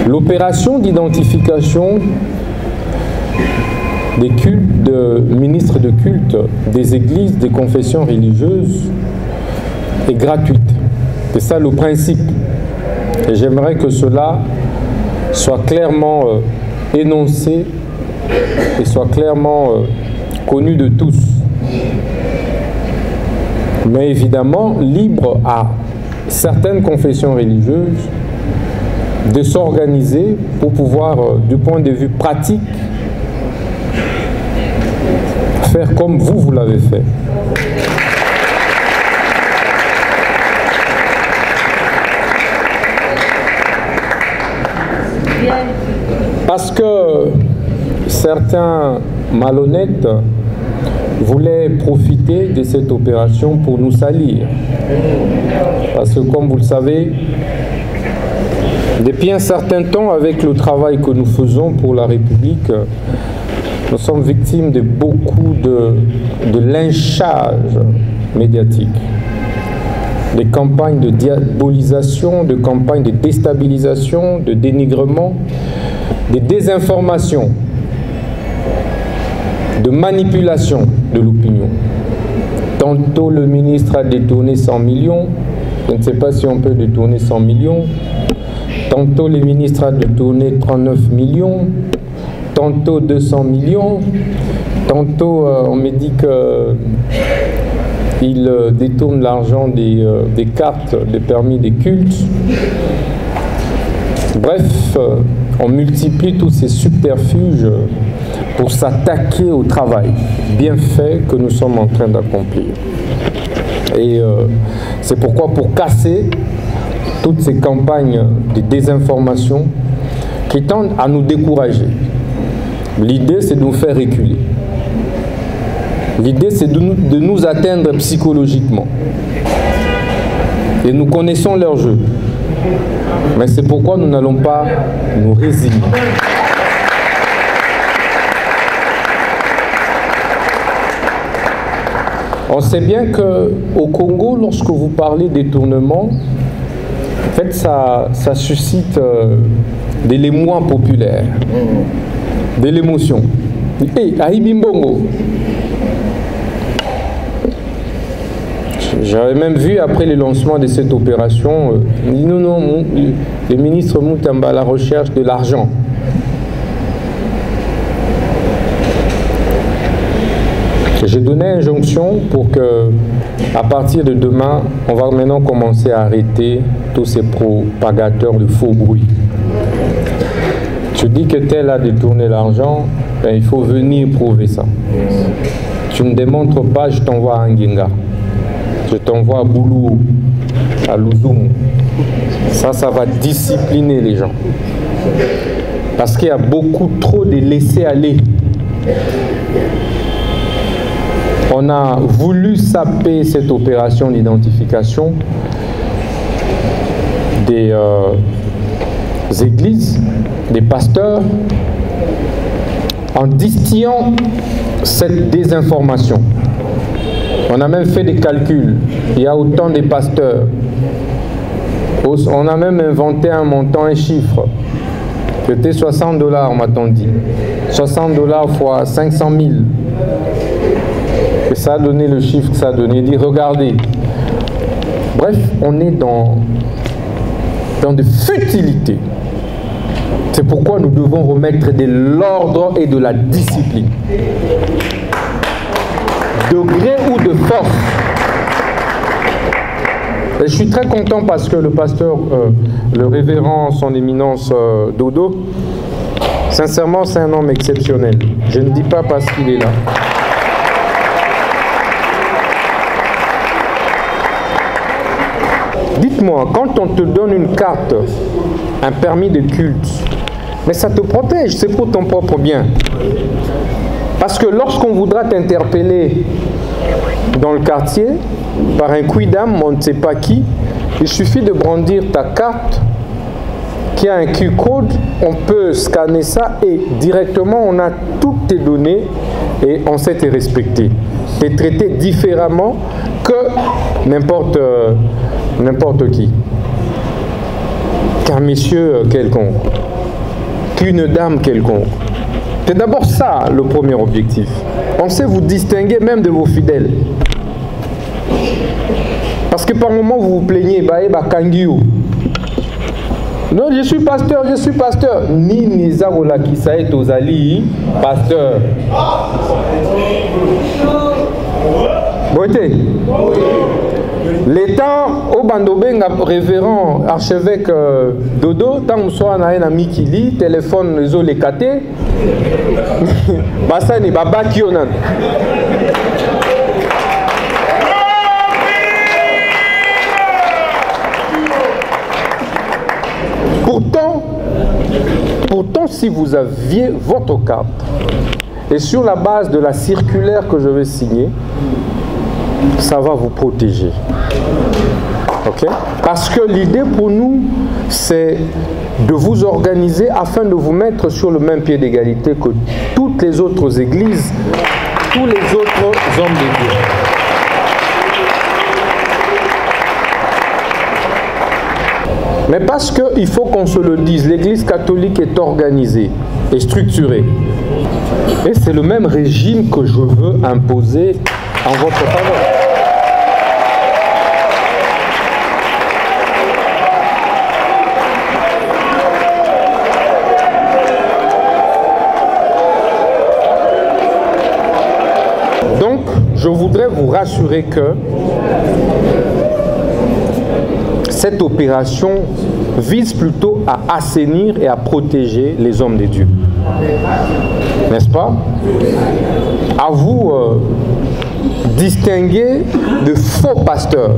L'opération d'identification des cultes, de ministres de culte, des églises, des confessions religieuses est gratuite. C'est ça le principe. Et j'aimerais que cela soit clairement énoncé et soit clairement connu de tous. Mais évidemment, libre à certaines confessions religieuses de s'organiser pour pouvoir, du point de vue pratique, faire comme vous l'avez fait. Parce que certains malhonnêtes voulaient profiter de cette opération pour nous salir. Parce que comme vous le savez, depuis un certain temps, avec le travail que nous faisons pour la République, nous sommes victimes de beaucoup de lynchage médiatique, des campagnes de diabolisation, de campagnes de déstabilisation, de dénigrement, de désinformation, de manipulation de l'opinion. Tantôt le ministre a détourné 100 millions, je ne sais pas si on peut détourner 100 millions, tantôt le ministre a détourné 39 millions, tantôt 200 millions, tantôt on me dit qu'il détourne l'argent des cartes de permis des cultes. Bref, on multiplie tous ces subterfuges pour s'attaquer au travail bien fait que nous sommes en train d'accomplir. Et c'est pourquoi, pour casser toutes ces campagnes de désinformation qui tendent à nous décourager, l'idée c'est de nous faire reculer. L'idée c'est de nous atteindre psychologiquement. Et nous connaissons leur jeu. Mais c'est pourquoi nous n'allons pas nous résigner. On sait bien qu'au Congo, lorsque vous parlez détournement, en fait, ça suscite de l'émoi populaire, de l'émotion. Hey, Ahibimbongo. J'avais même vu après le lancement de cette opération, non, le ministre Moutamba à la recherche de l'argent. J'ai donné injonction pour que, à partir de demain, on va maintenant commencer à arrêter tous ces propagateurs de faux bruits. Tu dis que tel a détourné l'argent, ben, il faut venir prouver ça. Tu ne démontres pas, je t'envoie à Nginga. Je t'envoie à Boulou, à Louzoum. Ça va discipliner les gens. Parce qu'il y a beaucoup trop de laisser-aller. On a voulu saper cette opération d'identification des églises, des pasteurs, en distillant cette désinformation. On a même fait des calculs. Il y a autant de pasteurs. On a même inventé un montant, un chiffre. C'était 60 $, on m'a-t-on dit. 60 $ fois 500 000. Et ça a donné le chiffre que ça a donné. Il dit, regardez. Bref, on est dans de futilités. C'est pourquoi nous devons remettre de l'ordre et de la discipline. De gré ou de force. Et je suis très content parce que le pasteur, le révérend, son éminence Dodo, sincèrement, c'est un homme exceptionnel. Je ne dis pas parce qu'il est là. Dites-moi, quand on te donne une carte, un permis de culte, mais ça te protège, c'est pour ton propre bien. Parce que lorsqu'on voudra t'interpeller dans le quartier, par un quidam, on ne sait pas qui, il suffit de brandir ta carte qui a un Q-code, on peut scanner ça et directement on a toutes tes données et on sait te respecter. Tu es traité différemment que n'importe qui. Qu'un monsieur quelconque. qu'une dame quelconque. C'est d'abord ça le premier objectif. On sait vous distinguer même de vos fidèles. Parce que par moment vous vous plaignez, non, je suis pasteur, je suis pasteur. Ni Nizarola qui s'aide aux alliés, pasteur. Boité. L'état au Bandobenga, révérend archevêque Dodo, tant que soit un ami qui lit, téléphone, les autres les catés, ça n'est pas bakionan. Pourtant, si vous aviez votre carte, et sur la base de la circulaire que je vais signer, ça va vous protéger. Okay? Parce que l'idée pour nous, c'est de vous organiser afin de vous mettre sur le même pied d'égalité que toutes les autres églises, tous les autres hommes de Dieu. Mais parce qu'il faut qu'on se le dise, l'Église catholique est organisée et structurée. Et c'est le même régime que je veux imposer en votre faveur. Donc, je voudrais vous rassurer que cette opération vise plutôt à assainir et à protéger les hommes de Dieu. N'est-ce pas? À vous distinguer de faux pasteurs.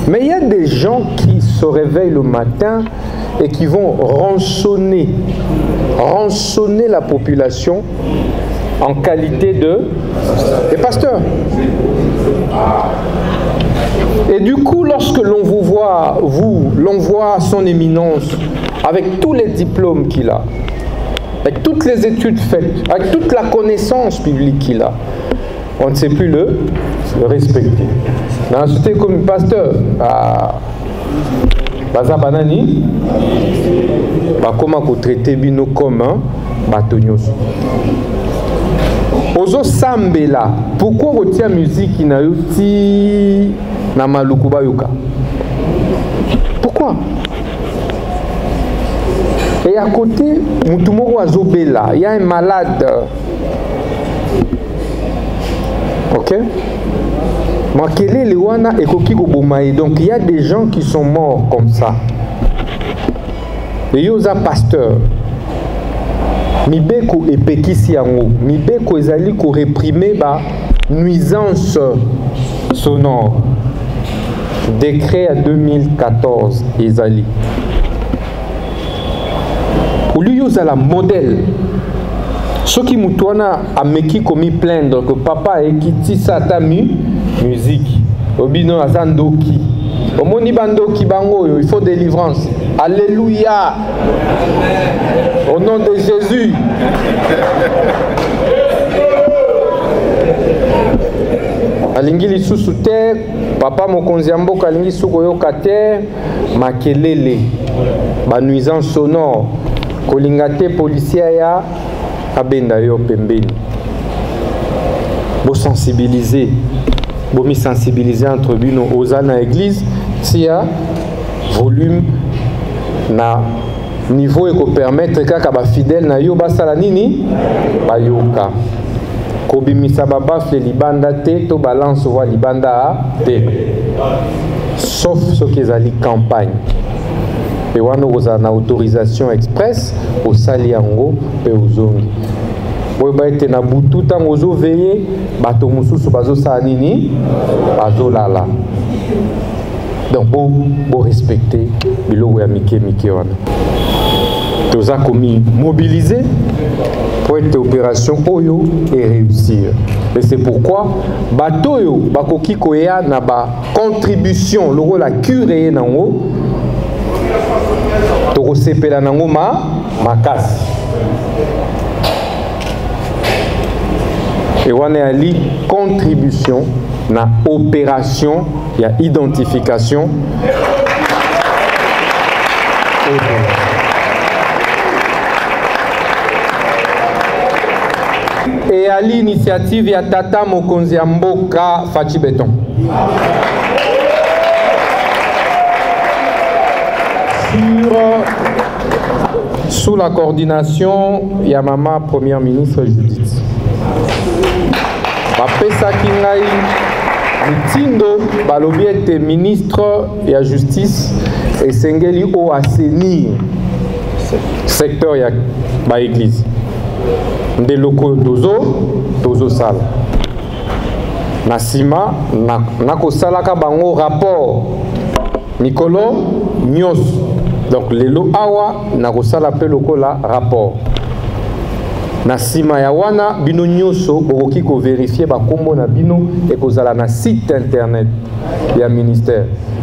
Mais il y a des gens qui se réveillent le matin et qui vont rançonner la population en qualité de pasteurs. Et du coup, lorsque l'on vous voit, l'on voit son éminence, avec tous les diplômes qu'il a, avec toutes les études faites, avec toute la connaissance publique qu'il a, on ne sait plus le respecter. Dans la société comme pasteur, Baza Banani, comment vous traitez bino comme Batonios. Ozo Sambela, pourquoi retient musique na yuti na malukuba yuka? Pourquoi? Et à côté, Moutoumoro Azobela, il y a un malade. Ok? Makele Lewana et Koki Gobomae. Donc il y a des gens qui sont morts comme ça. Et yoza pasteur. Mibeko et Pekisi yango. Mibeko ezali ko réprimer ba nuisance sonore. Décret à 2014 ezali. Ou lui yoza la modèle. Ce qui mutwana a meki komi plaindre que papa ekiti satami musique. Obino azandoki. Omoni bandoki bango, il faut délivrance. Alléluia. Au nom de Jésus. Alingi lisusu te, papa mokonzi ya mboka alingi suko yoka te, makelele, ba nuisance sonore, kolinga te policier ya abenda yo pembeni. Bo sensibiliser, bo mi sensibiliser entre bino oza na église, tia volume na niveau eko permettre kaka ba fidèle na yo basala nini bayoka. Kobimisa babafle libanda te to balance wa libanda te. Sauf ce qui est ali campagne. Et wana oza na autorisation express au sali yango pe ozongi. Boy ba ete na butu tango ozo veiller bato mususu bazo sa nini bazo lala. Donc bo respecter biloko ya mike wana. Toza komi mobiliser pour cette opération Oyo et réussir. Et c'est pourquoi Batoyo Bakoki Koya na ba contribution le rôle la curé nango to sepela nango makasi. Et wana ali contribution na opération ya identification eyali initiative ya tata mokonzi ya mboka Faci Beton. Sous la coordination ya mama première ministre Judith. Bapesa kingai mitindo balobi ete ministre ya justice esengeli o assainir secteur ya ba église. Ndeloko tozo sala. Nasima nako salaka bango rapport Mikolo Nyos. Donc lelo awa nako sala pe lokola rapport. Nasima ya wana bino nyoso bokoki ko vérifier ba kombo na bino et kozala na site internet ya ministère.